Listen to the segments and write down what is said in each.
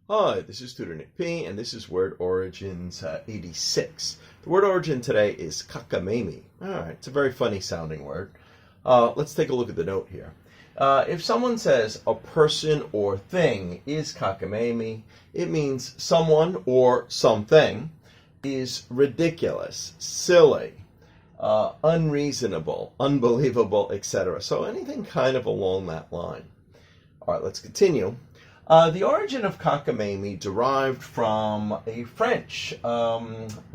Hi, this is Tutor Nick P, and this is Word Origins 86. The word origin today is Cockamamie. Alright, it's a very funny sounding word. Let's take a look at the note here. If someone says a person or thing is Cockamamie, it means someone or something is ridiculous, silly, unreasonable, unbelievable, etc. So anything kind of along that line. Alright, let's continue. The origin of cockamamie derived from a French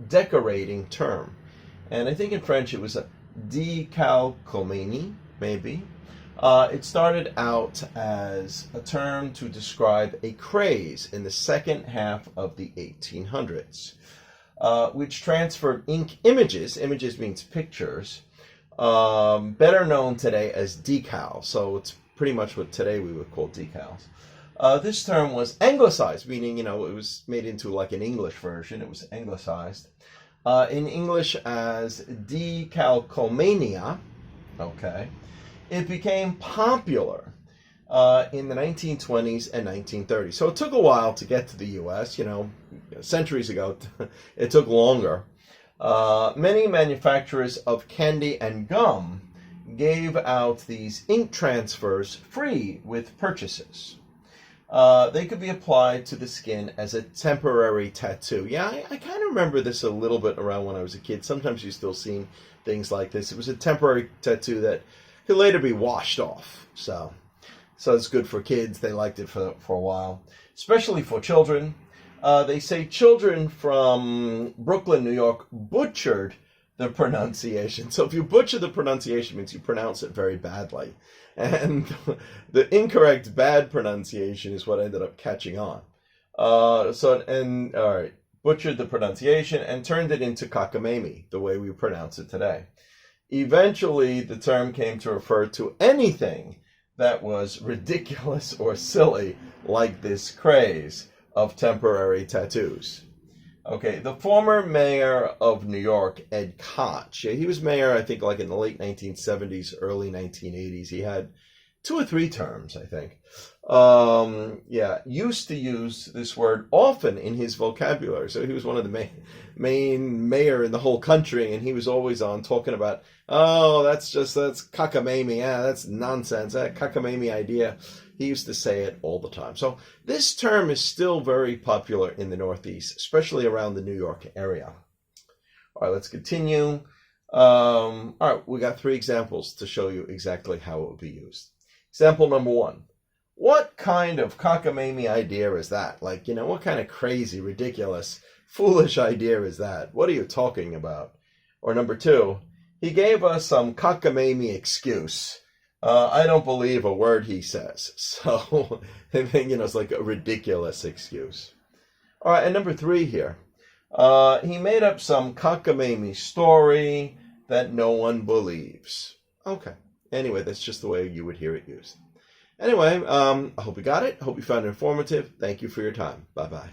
decorating term. And I think in French it was a decalcomanie, maybe. It started out as a term to describe a craze in the second half of the 1800s, which transferred ink images means pictures, better known today as decal. So it's pretty much what today we would call decals. This term was anglicized, meaning, it was made into like an English version. It was anglicized in English as decalcomania. Okay. It became popular in the 1920s and 1930s. So it took a while to get to the U.S., centuries ago. It took longer. Many manufacturers of candy and gum gave out these ink transfers free with purchases. They could be applied to the skin as a temporary tattoo. Yeah, I kind of remember this a little bit around when I was a kid. Sometimes you still see things like this. It was a temporary tattoo that could later be washed off. So it's good for kids. They liked it for a while, especially for children. They say children from Brooklyn, New York, butchered the pronunciation. So if you butcher the pronunciation, it means you pronounce it very badly. And the incorrect bad pronunciation is what ended up catching on. All right, butchered the pronunciation and turned it into cockamamie, the way we pronounce it today. Eventually, the term came to refer to anything that was ridiculous or silly, like this craze of temporary tattoos. Okay, the former mayor of New York, Ed Koch, he was mayor, I think, like in the late 1970s, early 1980s. He had 2 or 3 terms, I think. Used to use this word often in his vocabulary. So he was one of the main mayor in the whole country, and he was always on talking about, that's cockamamie, that's nonsense, that cockamamie idea. He used to say it all the time. So this term is still very popular in the Northeast, especially around the New York area. All right, let's continue. All right, we got 3 examples to show you exactly how it would be used. Example number 1. What kind of cockamamie idea is that? Like, what kind of crazy, ridiculous, foolish idea is that? What are you talking about? Or number 2, he gave us some cockamamie excuse. I don't believe a word he says. So, it's like a ridiculous excuse. All right, and number 3 here. He made up some cockamamie story that no one believes. Okay. Anyway, that's just the way you would hear it used. Anyway, I hope you got it. I hope you found it informative. Thank you for your time. Bye-bye.